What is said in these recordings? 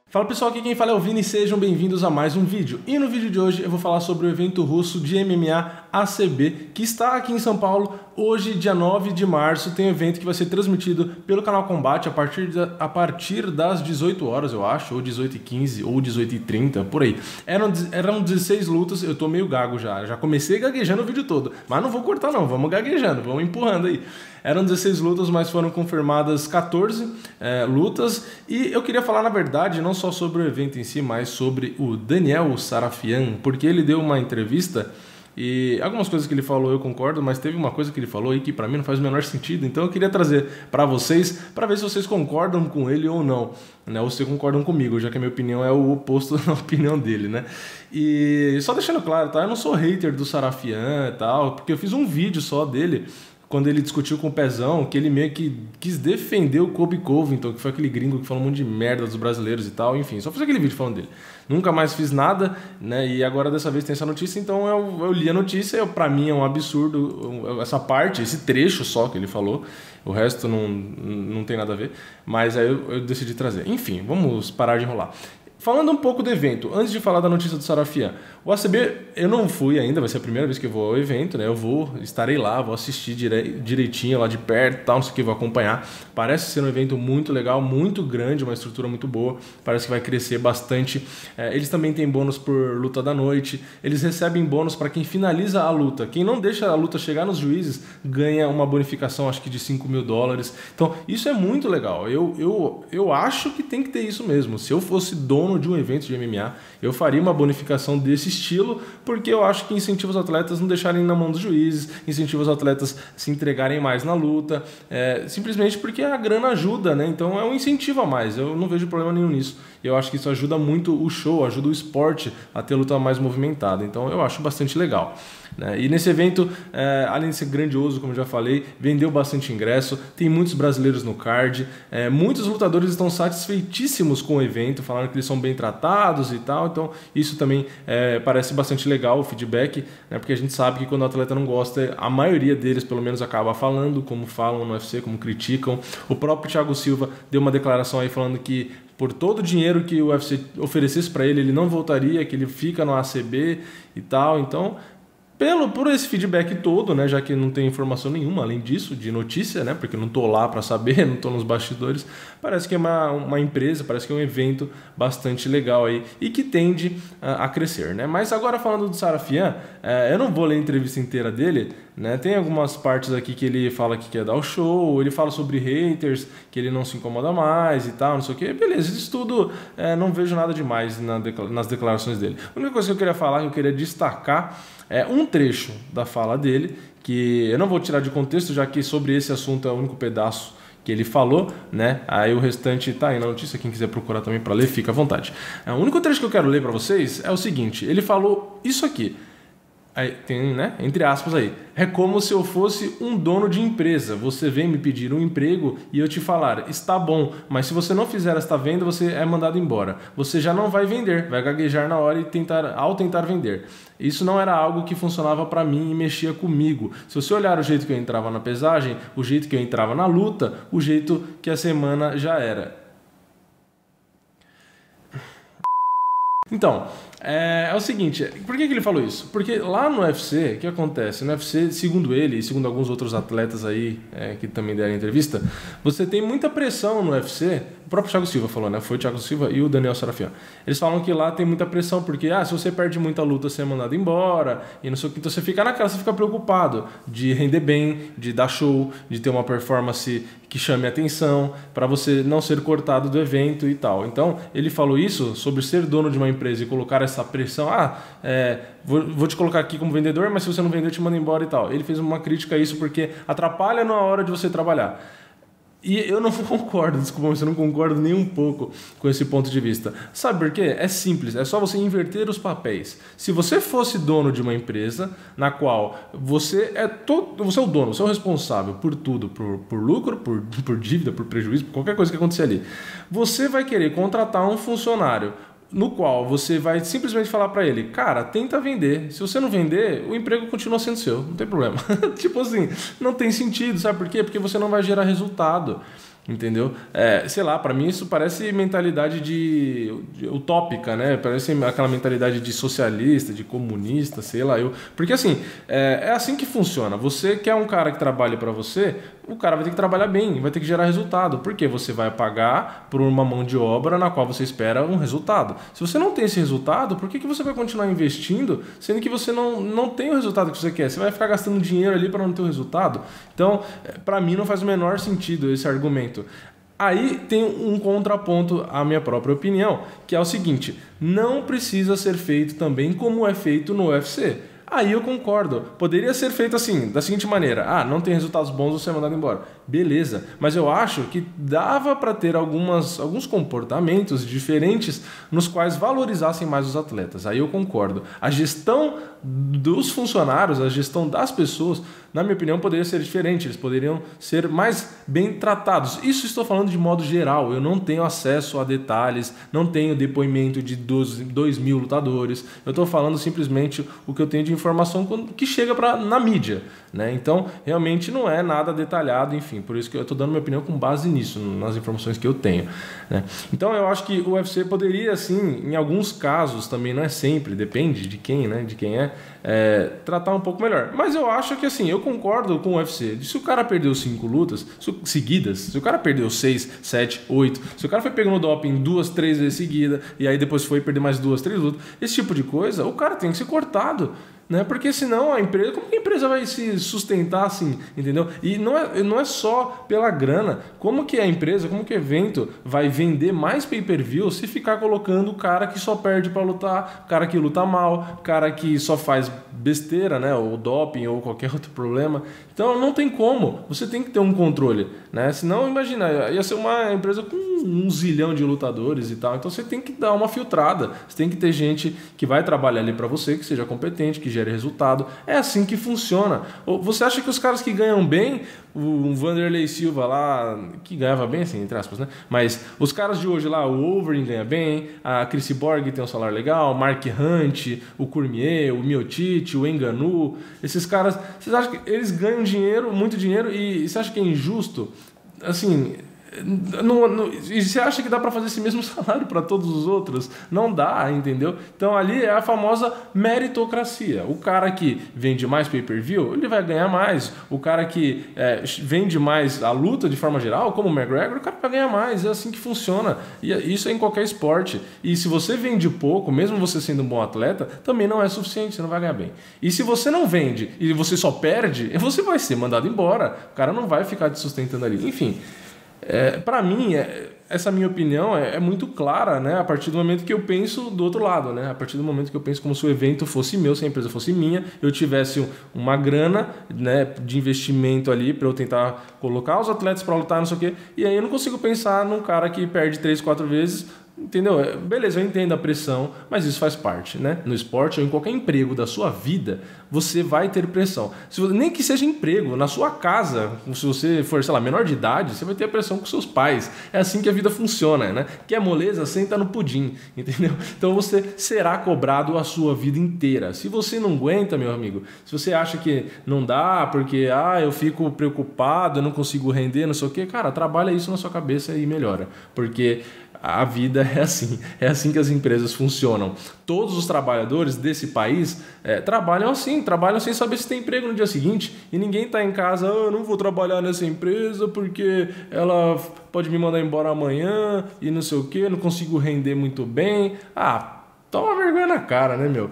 Fala pessoal, aqui quem fala é o Vini e sejam bem-vindos a mais um vídeo. E no vídeo de hoje eu vou falar sobre o evento russo de MMA ACB, que está aqui em São Paulo. Hoje, dia 9 de março, tem um evento que vai ser transmitido pelo canal Combate a partir das 18 horas, eu acho, ou 18h15, ou 18h30, por aí. Eram 16 lutas, eu tô meio gago já comecei gaguejando o vídeo todo, mas não vou cortar não, vamos gaguejando, vamos empurrando aí. Eram 16 lutas, mas foram confirmadas 14 lutas. E eu queria falar, na verdade, não só sobre o evento em si, mas sobre o Daniel Sarafian, porque ele deu uma entrevista e algumas coisas que ele falou eu concordo, mas teve uma coisa que ele falou aí que pra mim não faz o menor sentido. Então eu queria trazer pra vocês, pra ver se vocês concordam com ele ou não, né? Ou se concordam comigo, já que a minha opinião é o oposto da opinião dele, né? E só deixando claro, tá? Eu não sou hater do Sarafian e tal, porque eu fiz um vídeo só dele quando ele discutiu com o Pezão, que ele meio que quis defender o Colby Covington, que foi aquele gringo que falou um monte de merda dos brasileiros e tal, enfim, só fiz aquele vídeo falando dele. Nunca mais fiz nada, né, e agora dessa vez tem essa notícia, então eu li a notícia, pra mim é um absurdo essa parte, esse trecho só que ele falou, o resto não tem nada a ver, mas aí eu decidi trazer. Enfim, vamos parar de enrolar. Falando um pouco do evento, antes de falar da notícia do Sarafian, o ACB eu não fui ainda, vai ser a primeira vez que eu vou ao evento, né? Estarei lá, vou assistir direitinho lá de perto, tal, não sei o que, vou acompanhar. Parece ser um evento muito legal, muito grande, uma estrutura muito boa, parece que vai crescer bastante. Eles também têm bônus por luta da noite, eles recebem bônus para quem finaliza a luta. Quem não deixa a luta chegar nos juízes ganha uma bonificação, acho que de $5.000. Então isso é muito legal, eu acho que tem que ter isso mesmo. Se eu fosse dono de um evento de MMA, eu faria uma bonificação desse estilo, porque eu acho que incentiva os atletas a não deixarem na mão dos juízes, incentiva os atletas a se entregarem mais na luta, simplesmente porque a grana ajuda, né? Então é um incentivo a mais, eu não vejo problema nenhum nisso. Eu acho que isso ajuda muito o show, ajuda o esporte a ter luta mais movimentada, então eu acho bastante legal, né? E nesse evento, além de ser grandioso, como eu já falei, vendeu bastante ingresso, tem muitos brasileiros no card, muitos lutadores estão satisfeitíssimos com o evento, falando que eles são bem tratados e tal, então isso também parece bastante legal o feedback, né? Porque a gente sabe que quando o atleta não gosta, a maioria deles pelo menos acaba falando, como falam no UFC, como criticam. O próprio Thiago Silva deu uma declaração aí falando que por todo o dinheiro que o UFC oferecesse para ele, ele não voltaria, que ele fica no ACB e tal, então por esse feedback todo, né, já que não tem informação nenhuma além disso, de notícia, né, porque eu não estou lá para saber, não estou nos bastidores, parece que é uma empresa, parece que é um evento bastante legal aí e que tende a crescer, né? Mas agora falando do Sarafian, eu não vou ler a entrevista inteira dele, né? Tem algumas partes aqui que ele fala que quer dar o show, ele fala sobre haters, que ele não se incomoda mais e tal, não sei o que, beleza, isso tudo não vejo nada demais nas declarações dele. A única coisa que eu queria falar, que eu queria destacar, um trecho da fala dele, que eu não vou tirar de contexto, já que sobre esse assunto é o único pedaço que ele falou, né? Aí o restante tá aí na notícia, quem quiser procurar também para ler, fica à vontade. O único trecho que eu quero ler para vocês é o seguinte, ele falou isso aqui, aí tem, né, entre aspas aí, é como se eu fosse um dono de empresa, você vem me pedir um emprego e eu te falar, está bom, mas se você não fizer esta venda, você é mandado embora, você já não vai vender, vai gaguejar na hora e ao tentar vender. Isso não era algo que funcionava para mim e mexia comigo. Se você olhar o jeito que eu entrava na pesagem, o jeito que eu entrava na luta, o jeito que a semana já era. Então, é o seguinte, por que ele falou isso? Porque lá no UFC, o que acontece? No UFC, segundo ele e segundo alguns outros atletas aí que também deram entrevista, você tem muita pressão no UFC, o próprio Thiago Silva falou, né? Foi o Thiago Silva e o Daniel Sarafian. Eles falam que lá tem muita pressão, porque se você perde muita luta, você é mandado embora, e não sei o que, então você fica naquela, você fica preocupado de render bem, de dar show, de ter uma performance que chame a atenção, para você não ser cortado do evento e tal. Então, ele falou isso sobre ser dono de uma empresa e colocar essa pressão, vou te colocar aqui como vendedor, mas se você não vender, eu te mando embora e tal. Ele fez uma crítica a isso porque atrapalha na hora de você trabalhar. E eu não concordo, desculpa, mas eu não concordo nem um pouco com esse ponto de vista. Sabe por quê? É simples, é só você inverter os papéis. Se você fosse dono de uma empresa na qual você é o dono, você é o responsável por tudo, por lucro, por dívida, por prejuízo, por qualquer coisa que acontecer ali, você vai querer contratar um funcionário no qual você vai simplesmente falar para ele, cara, tenta vender. Se você não vender, o emprego continua sendo seu, não tem problema. Tipo assim, não tem sentido, sabe por quê? Porque você não vai gerar resultado. entendeu? Sei lá, para mim isso parece mentalidade de utópica, né? Parece aquela mentalidade de socialista, de comunista, sei lá. Porque assim, é assim que funciona. Você quer um cara que trabalhe para você, o cara vai ter que trabalhar bem, vai ter que gerar resultado. Porque você vai pagar por uma mão de obra na qual você espera um resultado. Se você não tem esse resultado, por que você vai continuar investindo, sendo que você não tem o resultado que você quer? Você vai ficar gastando dinheiro ali para não ter o resultado? Então, para mim não faz o menor sentido esse argumento. Aí tem um contraponto à minha própria opinião, que é o seguinte: não precisa ser feito também como é feito no UFC. Aí eu concordo. Poderia ser feito assim, da seguinte maneira: não tem resultados bons, você é mandado embora. Beleza, mas eu acho que dava para ter alguns comportamentos diferentes nos quais valorizassem mais os atletas. Aí eu concordo. A gestão dos funcionários, a gestão das pessoas, na minha opinião, poderia ser diferente. Eles poderiam ser mais bem tratados. Isso estou falando de modo geral. Eu não tenho acesso a detalhes, não tenho depoimento de 2.000 lutadores. Eu estou falando simplesmente o que eu tenho de informação que chega na mídia, né? Então, realmente não é nada detalhado, enfim. Por isso que eu estou dando minha opinião com base nisso, nas informações que eu tenho, né? Então, eu acho que o UFC poderia, sim, em alguns casos, também não é sempre, depende de quem, né? De quem tratar um pouco melhor. Mas eu acho que, assim, eu concordo com o UFC. Se o cara perdeu 5 lutas seguidas, se o cara perdeu 6, 7, 8, se o cara foi pegando doping 2, 3 vezes seguida e aí depois foi perder mais 2, 3 lutas, esse tipo de coisa, o cara tem que ser cortado, né? Porque senão a empresa, como que a empresa vai se sustentar assim, entendeu? E não é só pela grana. Como que a empresa, como que o evento vai vender mais pay-per-view se ficar colocando o cara que só perde para lutar, o cara que luta mal, o cara que só faz besteira, né? Ou doping ou qualquer outro problema. Então não tem como. Você tem que ter um controle, né? Senão, imagina, ia ser uma empresa com 1 zilhão de lutadores e tal. Então você tem que dar uma filtrada. Você tem que ter gente que vai trabalhar ali para você, que seja competente, que gere resultado. É assim que funciona. Você acha que os caras que ganham bem, o Vanderlei Silva lá, que ganhava bem, assim, entre aspas, né? Mas os caras de hoje lá, o Overeem ganha bem, a Chris Borg tem um salário legal, o Mark Hunt, o Cormier, o Miocic, o Ngannou, esses caras, vocês acham que eles ganham dinheiro, muito dinheiro, e você acha que é injusto? Assim, e você acha que dá para fazer esse mesmo salário para todos os outros? Não dá, entendeu? Então ali é a famosa meritocracia. O cara que vende mais pay-per-view, ele vai ganhar mais. O cara que vende mais a luta de forma geral, como o McGregor, o cara vai ganhar mais. É assim que funciona. E isso é em qualquer esporte. E se você vende pouco, mesmo você sendo um bom atleta, também não é suficiente, você não vai ganhar bem. E se você não vende e você só perde, você vai ser mandado embora. O cara não vai ficar te sustentando ali. Enfim, para mim, essa minha opinião é muito clara, né? A partir do momento que eu penso do outro lado, né? A partir do momento que eu penso como se o evento fosse meu, se a empresa fosse minha, eu tivesse uma grana, né, de investimento ali para eu tentar colocar os atletas para lutar, não sei o quê. E aí eu não consigo pensar num cara que perde 3, 4 vezes. Entendeu? Beleza, eu entendo a pressão, mas isso faz parte, né? No esporte ou em qualquer emprego da sua vida, você vai ter pressão. Nem que seja emprego, na sua casa, se você for, sei lá, menor de idade, você vai ter a pressão com seus pais. É assim que a vida funciona, né? Quer moleza, senta no pudim, entendeu? Então você será cobrado a sua vida inteira. Se você não aguenta, meu amigo, se você acha que não dá porque eu fico preocupado, eu não consigo render, não sei o quê, cara, trabalha isso na sua cabeça e melhora. Porque a vida é assim que as empresas funcionam. Todos os trabalhadores desse país trabalham sem saber se tem emprego no dia seguinte. E ninguém está em casa, eu não vou trabalhar nessa empresa porque ela pode me mandar embora amanhã e não sei o que, não consigo render muito bem. Toma vergonha na cara, né, meu?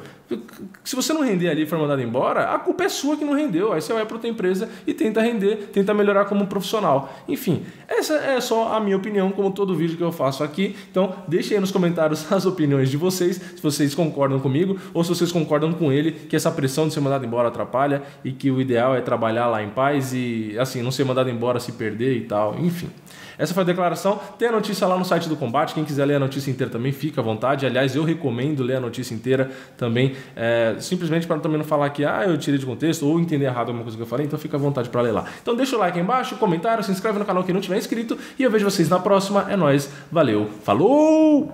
Se você não render ali e for mandado embora, a culpa é sua que não rendeu. Aí você vai para outra empresa e tenta render, tenta melhorar como profissional. Enfim, essa é só a minha opinião, como todo vídeo que eu faço aqui. Então, deixem aí nos comentários as opiniões de vocês, se vocês concordam comigo ou se vocês concordam com ele, que essa pressão de ser mandado embora atrapalha e que o ideal é trabalhar lá em paz e, assim, não ser mandado embora se perder e tal. Enfim, essa foi a declaração. Tem a notícia lá no site do Combate. Quem quiser ler a notícia inteira também, fica à vontade. Aliás, eu recomendo ler a notícia inteira também, simplesmente para também não falar que eu tirei de contexto ou entender errado alguma coisa que eu falei. Então fica à vontade para ler lá. Então deixa o like aí embaixo, comentário, se inscreve no canal quem não tiver inscrito e eu vejo vocês na próxima. É nóis, valeu, falou!